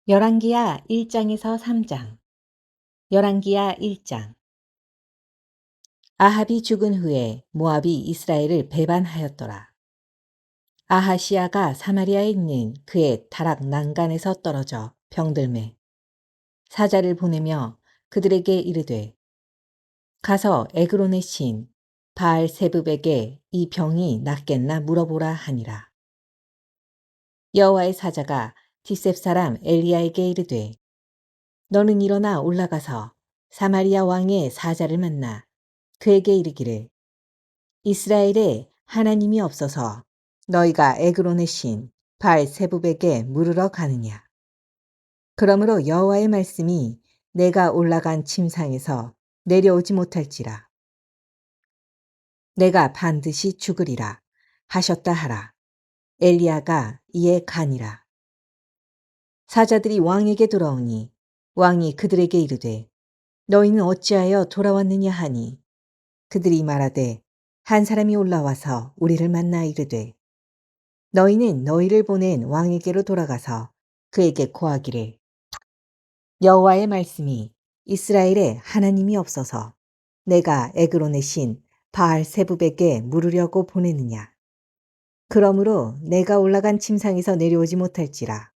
열왕기야 1장에서 3장. 열왕기야 1장. 아합이 죽은 후에 모압이 이스라엘을 배반하였더라. 아하시야가 사마리아에 있는 그의 다락 난간에서 떨어져 병들매 사자를 보내며 그들에게 이르되, 가서 에그론의 신 바알세붑에게 이 병이 낫겠나 물어보라 하니라. 여호와의 사자가 디셉 사람 엘리야에게 이르되, 너는 일어나 올라가서 사마리아 왕의 사자를 만나 그에게 이르기를, 이스라엘에 하나님이 없어서 너희가 에그론의 신 바알세붑에게 물으러 가느냐. 그러므로 여호와의 말씀이 내가 올라간 침상에서 내려오지 못할지라. 내가 반드시 죽으리라 하셨다 하라. 엘리야가 이에 가니라. 사자들이 왕에게 돌아오니 왕이 그들에게 이르되, 너희는 어찌하여 돌아왔느냐 하니, 그들이 말하되, 한 사람이 올라와서 우리를 만나 이르되, 너희는 너희를 보낸 왕에게로 돌아가서 그에게 고하기를, 여호와의 말씀이 이스라엘에 하나님이 없어서 내가 에그론의 신 바알세붑에게 물으려고 보내느냐. 그러므로 내가 올라간 침상에서 내려오지 못할지라.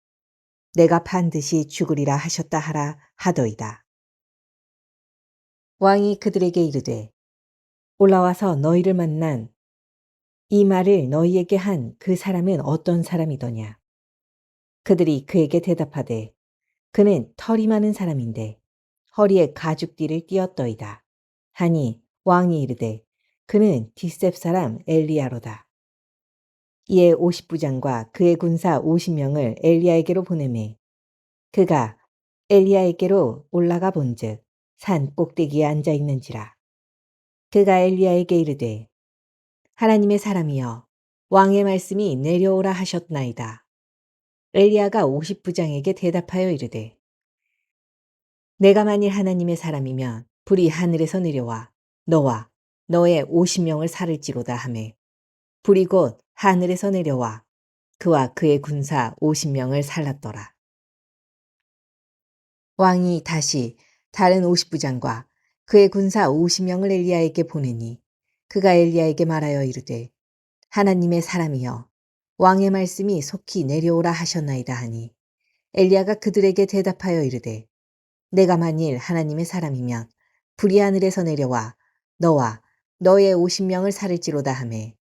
내가 반드시 죽으리라 하셨다 하라 하더이다. 왕이 그들에게 이르되, 올라와서 너희를 만난 이 말을 너희에게 한 그 사람은 어떤 사람이더냐. 그들이 그에게 대답하되, 그는 털이 많은 사람인데 허리에 가죽띠를 띠었더이다 하니, 왕이 이르되, 그는 디셉 사람 엘리야로다. 이에 50부장과 그의 군사 50명을 엘리야에게로 보내매 그가 엘리야에게로 올라가 본즉 산 꼭대기에 앉아 있는지라. 그가 엘리야에게 이르되, 하나님의 사람이여, 왕의 말씀이 내려오라 하셨나이다. 엘리야가 50부장에게 대답하여 이르되, 내가 만일 하나님의 사람이면 불이 하늘에서 내려와 너와 너의 50명을 살을지로다 하매, 불이 곧 하늘에서 내려와 그와 그의 군사 50명을 살랐더라. 왕이 다시 다른 50부장과 그의 군사 50명을 엘리야에게 보내니 그가 엘리야에게 말하여 이르되, 하나님의 사람이여, 왕의 말씀이 속히 내려오라 하셨나이다 하니, 엘리야가 그들에게 대답하여 이르되, 내가 만일 하나님의 사람이면 불이 하늘에서 내려와 너와 너의 50명을 살을지로다 하매,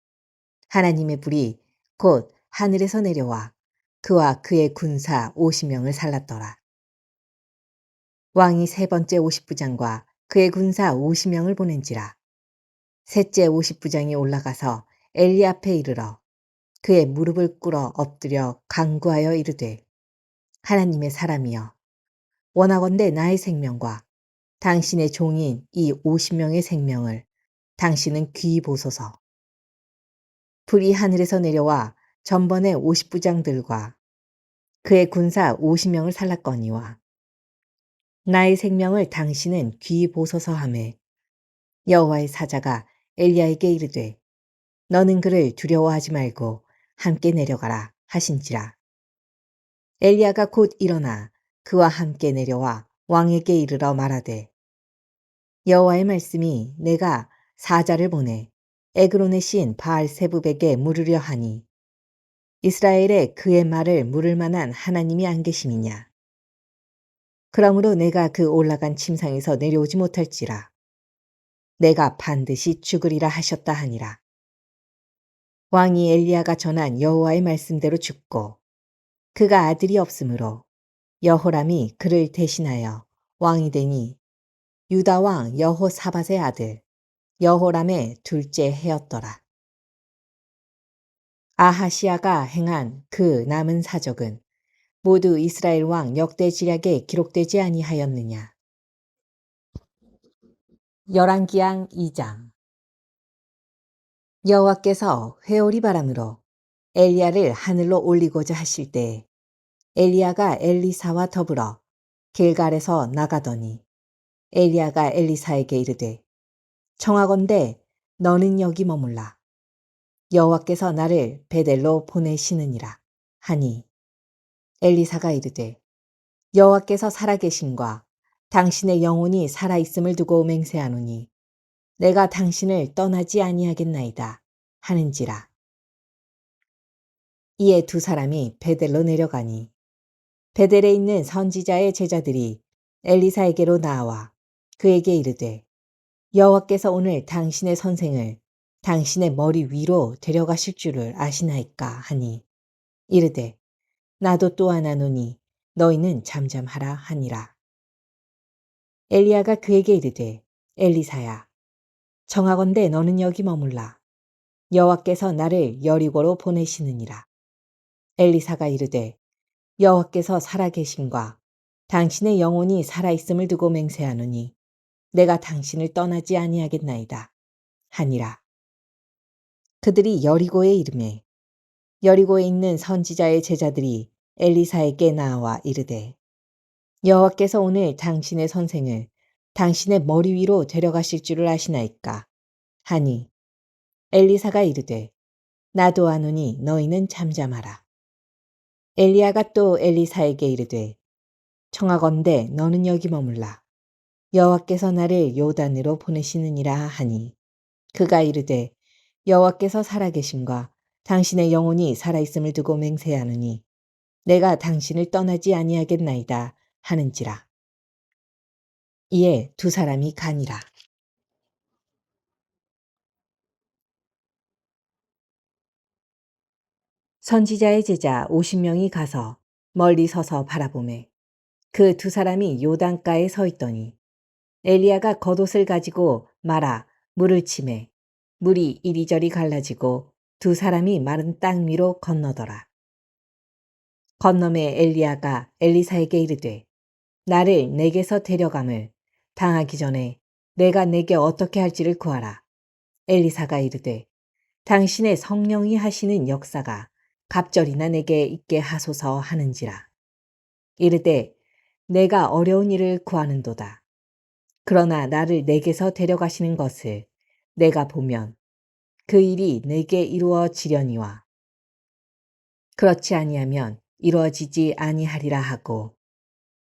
하나님의 불이 곧 하늘에서 내려와 그와 그의 군사 50명을 살랐더라. 왕이 세 번째 50부장과 그의 군사 50명을 보낸지라. 셋째 50부장이 올라가서 엘리 앞에 이르러 그의 무릎을 꿇어 엎드려 간구하여 이르되, 하나님의 사람이여, 원하건대 나의 생명과 당신의 종인 이 50명의 생명을 당신은 귀히 보소서. 불이 하늘에서 내려와 전번에 50부장들과 그의 군사 50명을 살랐거니와 나의 생명을 당신은 귀히 보소서 하매, 여호와의 사자가 엘리야에게 이르되, 너는 그를 두려워하지 말고 함께 내려가라 하신지라. 엘리야가 곧 일어나 그와 함께 내려와 왕에게 이르러 말하되, 여호와의 말씀이 내가 사자를 보내 에그론의 신 바알세붑에게 물으려 하니, 이스라엘에 그의 말을 물을 만한 하나님이 안 계심이냐. 그러므로 내가 그 올라간 침상에서 내려오지 못할지라. 내가 반드시 죽으리라 하셨다 하니라. 왕이 엘리야가 전한 여호와의 말씀대로 죽고, 그가 아들이 없으므로 여호람이 그를 대신하여 왕이 되니 유다 왕 여호사밧의 아들 여호람의 둘째 해였더라. 아하시야가 행한 그 남은 사적은 모두 이스라엘 왕 역대지략에 기록되지 아니하였느냐. 열왕기상 2장. 여호와께서 회오리 바람으로 엘리야를 하늘로 올리고자 하실 때 엘리야가 엘리사와 더불어 길갈에서 나가더니 엘리야가 엘리사에게 이르되, 청하건대 너는 여기 머물라. 여호와께서 나를 베델로 보내시느니라 하니, 엘리사가 이르되, 여호와께서 살아계심과 당신의 영혼이 살아있음을 두고 맹세하노니 내가 당신을 떠나지 아니하겠나이다 하는지라. 이에 두 사람이 베델로 내려가니 베델에 있는 선지자의 제자들이 엘리사에게로 나와 그에게 이르되 여호와께서 오늘 당신의 선생을 당신의 머리 위로 데려가실 줄을 아시나이까 하니 이르되 나도 또한 아노니 너희는 잠잠하라 하니라. 엘리야가 그에게 이르되 엘리사야 청하건대 너는 여기 머물라. 여호와께서 나를 여리고로 보내시느니라. 엘리사가 이르되 여호와께서 살아계심과 당신의 영혼이 살아있음을 두고 맹세하노니 내가 당신을 떠나지 아니하겠나이다 하니라. 그들이 여리고에 이르매 여리고에 있는 선지자의 제자들이 엘리사에게 나와 이르되 여호와께서 오늘 당신의 선생을 당신의 머리 위로 데려가실 줄을 아시나이까 하니 엘리사가 이르되 나도 아노니 너희는 잠잠하라. 엘리야가 또 엘리사에게 이르되 청하건대 너는 여기 머물라. 여호와께서 나를 요단으로 보내시느니라 하니 그가 이르되 여호와께서 살아계심과 당신의 영혼이 살아있음을 두고 맹세하노니 내가 당신을 떠나지 아니하겠나이다 하는지라. 이에 두 사람이 가니라. 선지자의 제자 50명이 가서 멀리 서서 바라보매 그 두 사람이 요단가에 서 있더니 엘리야가 겉옷을 가지고 말아 물을 치매 물이 이리저리 갈라지고 두 사람이 마른 땅 위로 건너더라. 건너매 엘리야가 엘리사에게 이르되 나를 내게서 데려감을 당하기 전에 내가 내게 어떻게 할지를 구하라. 엘리사가 이르되 당신의 성령이 하시는 역사가 갑절이나 내게 있게 하소서 하는지라. 이르되 내가 어려운 일을 구하는도다. 그러나 나를 내게서 데려가시는 것을 내가 보면 그 일이 내게 이루어지려니와 그렇지 아니하면 이루어지지 아니하리라 하고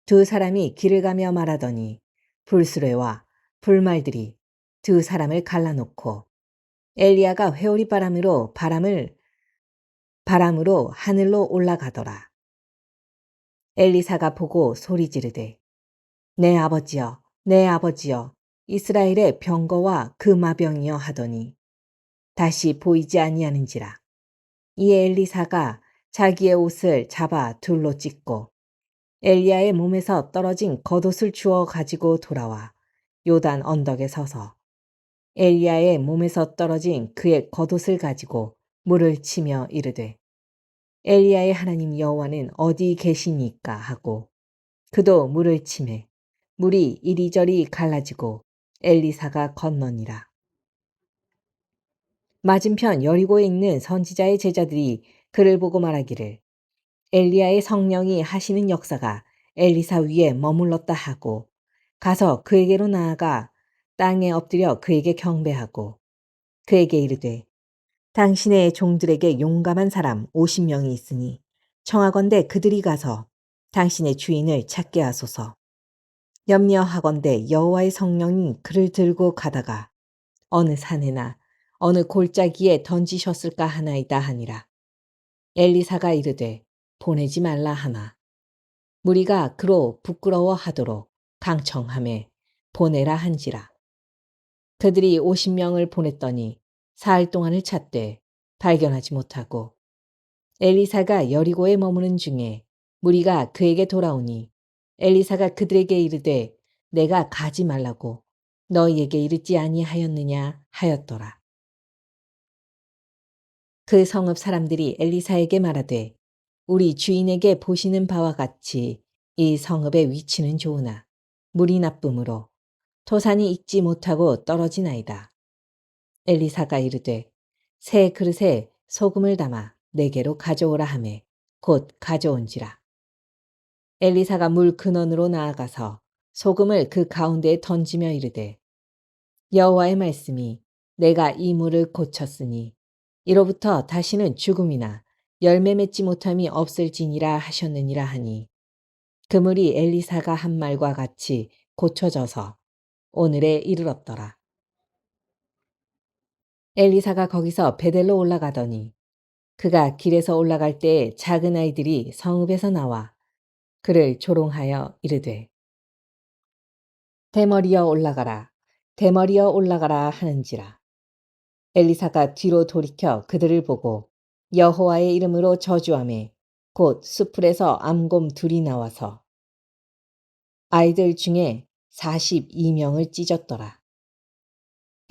두 사람이 길을 가며 말하더니 불수레와 불말들이 두 사람을 갈라놓고 엘리야가 회오리 바람으로 하늘로 올라가더라. 엘리사가 보고 소리 지르되 내 아버지여 내 아버지여 이스라엘의 병거와 그 마병이여 하더니 다시 보이지 아니하는지라. 이에 엘리사가 자기의 옷을 잡아 둘로 찢고 엘리야의 몸에서 떨어진 겉옷을 주워 가지고 돌아와 요단 언덕에 서서 엘리야의 몸에서 떨어진 그의 겉옷을 가지고 물을 치며 이르되 엘리야의 하나님 여호와는 어디 계시니까 하고 그도 물을 치매 물이 이리저리 갈라지고 엘리사가 건너니라. 맞은편 여리고에 있는 선지자의 제자들이 그를 보고 말하기를 엘리야의 성령이 하시는 역사가 엘리사 위에 머물렀다 하고 가서 그에게로 나아가 땅에 엎드려 그에게 경배하고 그에게 이르되 당신의 종들에게 용감한 사람 50명이 있으니 청하건대 그들이 가서 당신의 주인을 찾게 하소서. 염려하건대 여호와의 성령이 그를 들고 가다가 어느 산에나 어느 골짜기에 던지셨을까 하나이다 하니라. 엘리사가 이르되 보내지 말라 하나 무리가 그로 부끄러워하도록 강청함에 보내라 한지라. 그들이 50명을 보냈더니 사흘 동안을 찾되 발견하지 못하고 엘리사가 여리고에 머무는 중에 무리가 그에게 돌아오니 엘리사가 그들에게 이르되 내가 가지 말라고 너희에게 이르지 아니하였느냐 하였더라. 그 성읍 사람들이 엘리사에게 말하되 우리 주인에게 보시는 바와 같이 이 성읍의 위치는 좋으나 물이 나쁨으로 토산이 익지 못하고 떨어지나이다. 엘리사가 이르되 새 그릇에 소금을 담아 내게로 가져오라 하매 곧 가져온지라. 엘리사가 물 근원으로 나아가서 소금을 그 가운데에 던지며 이르되 여호와의 말씀이 내가 이 물을 고쳤으니 이로부터 다시는 죽음이나 열매 맺지 못함이 없을지니라 하셨느니라 하니 그물이 엘리사가 한 말과 같이 고쳐져서 오늘에 이르렀더라. 엘리사가 거기서 베델로 올라가더니 그가 길에서 올라갈 때에 작은 아이들이 성읍에서 나와 그를 조롱하여 이르되 대머리여 올라가라 대머리여 올라가라 하는지라. 엘리사가 뒤로 돌이켜 그들을 보고 여호와의 이름으로 저주하매 곧 수풀에서 암곰 둘이 나와서 아이들 중에 42명을 찢었더라.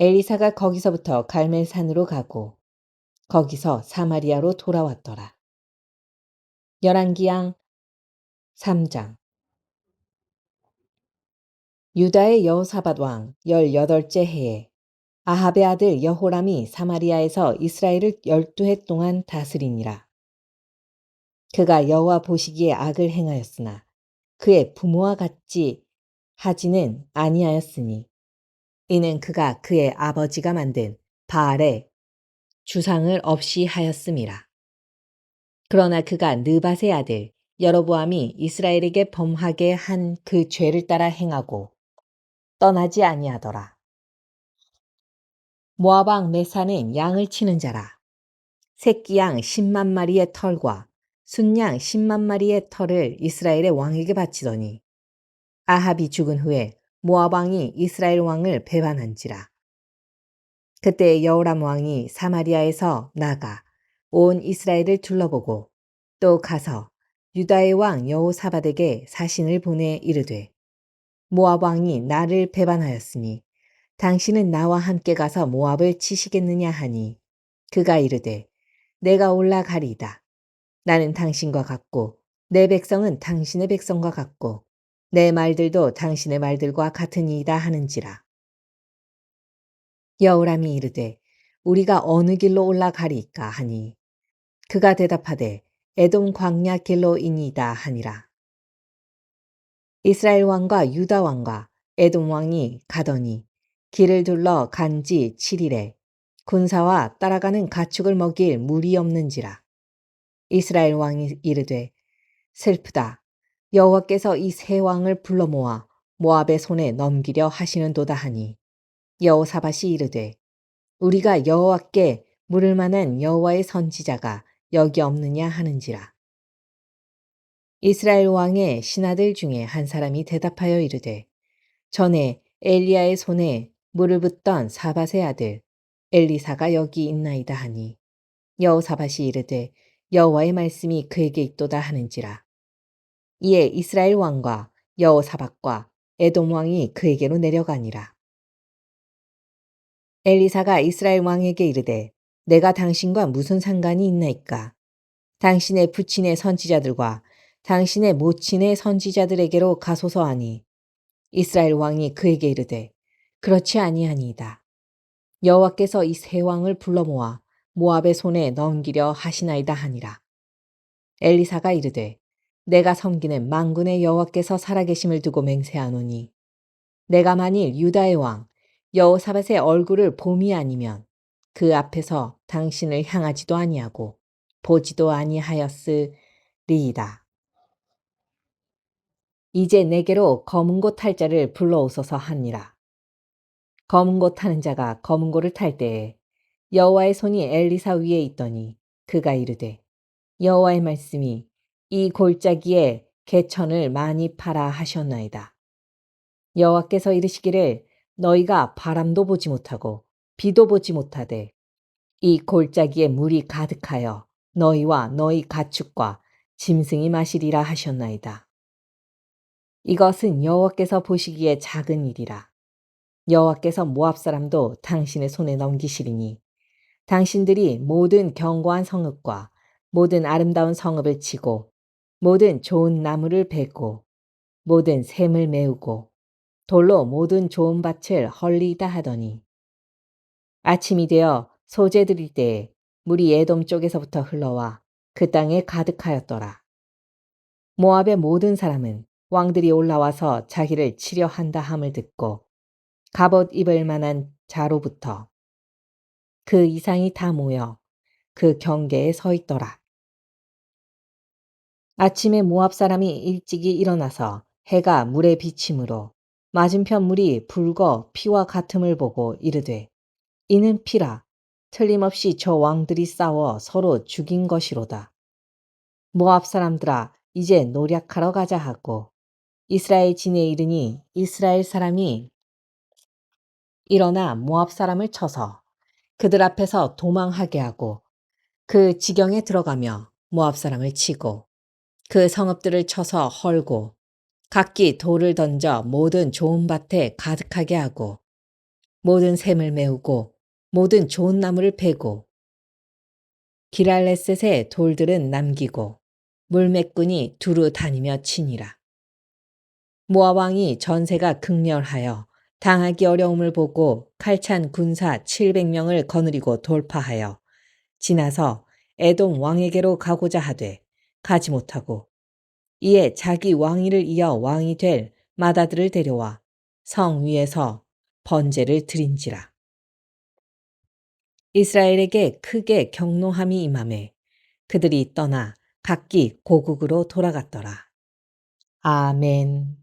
엘리사가 거기서부터 갈멜산으로 가고 거기서 사마리아로 돌아왔더라. 열왕기상 3장. 유다의 여호사밧 왕 18째 해에 아합의 아들 여호람이 사마리아에서 이스라엘을 12해 동안 다스리니라. 그가 여호와 보시기에 악을 행하였으나 그의 부모와 같지 하지는 아니하였으니 이는 그가 그의 아버지가 만든 바알의 주상을 없이 하였음이라. 그러나 그가 느밧의 아들 여로보암이 이스라엘에게 범하게 한 그 죄를 따라 행하고 떠나지 아니하더라. 모압 왕 메사는 양을 치는 자라. 새끼 양 10만 마리의 털과 순양 10만 마리의 털을 이스라엘의 왕에게 바치더니 아합이 죽은 후에 모압 왕이 이스라엘 왕을 배반한지라. 그때 여호람 왕이 사마리아에서 나가 온 이스라엘을 둘러보고 또 가서 유다의 왕 여호사밧에게 사신을 보내 이르되 모압 왕이 나를 배반하였으니 당신은 나와 함께 가서 모압을 치시겠느냐 하니 그가 이르되 내가 올라가리이다. 나는 당신과 같고 내 백성은 당신의 백성과 같고 내 말들도 당신의 말들과 같으니이다 하는지라. 여호람이 이르되 우리가 어느 길로 올라가리이까 하니 그가 대답하되 에돔 광야 길로이니이다 하니라. 이스라엘 왕과 유다 왕과 에돔 왕이 가더니 길을 둘러 간지 7일에 군사와 따라가는 가축을 먹일 물이 없는지라. 이스라엘 왕이 이르되 슬프다. 여호와께서 이 세 왕을 불러 모아 모압의 손에 넘기려 하시는도다 하니 여호사밧이 이르되 우리가 여호와께 물을 만한 여호와의 선지자가 여기 없느냐 하는지라. 이스라엘 왕의 신하들 중에 한 사람이 대답하여 이르되 전에 엘리야의 손에 물을 붓던 사밧의 아들 엘리사가 여기 있나이다 하니 여호사밧이 이르되 여호와의 말씀이 그에게 있도다 하는지라. 이에 이스라엘 왕과 여호사밧과 에돔 왕이 그에게로 내려가니라. 엘리사가 이스라엘 왕에게 이르되 내가 당신과 무슨 상관이 있나이까? 당신의 부친의 선지자들과 당신의 모친의 선지자들에게로 가소서 하니 이스라엘 왕이 그에게 이르되 그렇지 아니하니이다. 여호와께서 이 세 왕을 불러 모아 모압의 손에 넘기려 하시나이다 하니라. 엘리사가 이르되 내가 섬기는 만군의 여호와께서 살아계심을 두고 맹세하노니 내가 만일 유다의 왕 여호사밧의 얼굴을 봄이 아니면 그 앞에서 당신을 향하지도 아니하고 보지도 아니하였으리이다. 이제 내게로 검은 고 탈 자를 불러오소서 하니라. 검은 고 타는 자가 검은 고를 탈 때에 여호와의 손이 엘리사 위에 있더니 그가 이르되 여호와의 말씀이 이 골짜기에 개천을 많이 파라 하셨나이다. 여호와께서 이르시기를 너희가 바람도 보지 못하고 비도 보지 못하되 이 골짜기에 물이 가득하여 너희와 너희 가축과 짐승이 마시리라 하셨나이다. 이것은 여호와께서 보시기에 작은 일이라. 여호와께서 모압 사람도 당신의 손에 넘기시리니 당신들이 모든 견고한 성읍과 모든 아름다운 성읍을 치고 모든 좋은 나무를 베고 모든 샘을 메우고 돌로 모든 좋은 밭을 헐리다 하더니 아침이 되어 소재 드릴 때에 물이 에돔 쪽에서부터 흘러와 그 땅에 가득하였더라. 모압의 모든 사람은 왕들이 올라와서 자기를 치려 한다 함을 듣고 갑옷 입을 만한 자로부터 그 이상이 다 모여 그 경계에 서 있더라. 아침에 모압 사람이 일찍이 일어나서 해가 물에 비침으로 맞은편 물이 붉어 피와 같음을 보고 이르되 이는 피라 틀림없이 저 왕들이 싸워 서로 죽인 것이로다. 모압 사람들아 이제 노략하러 가자 하고 이스라엘 진에 이르니 이스라엘 사람이 일어나 모압 사람을 쳐서 그들 앞에서 도망하게 하고 그 지경에 들어가며 모압 사람을 치고 그 성읍들을 쳐서 헐고 각기 돌을 던져 모든 좋은 밭에 가득하게 하고 모든 샘을 메우고 모든 좋은 나무를 베고 기랄레셋의 돌들은 남기고 물매꾼이 두루 다니며 치니라. 모압 왕이 전세가 극렬하여 당하기 어려움을 보고 칼찬 군사 700명을 거느리고 돌파하여 지나서 에돔 왕에게로 가고자 하되 가지 못하고 이에 자기 왕위를 이어 왕이 될 마다들을 데려와 성 위에서 번제를 드린지라. 이스라엘에게 크게 경노함이 임하매 그들이 떠나 각기 고국으로 돌아갔더라. 아멘.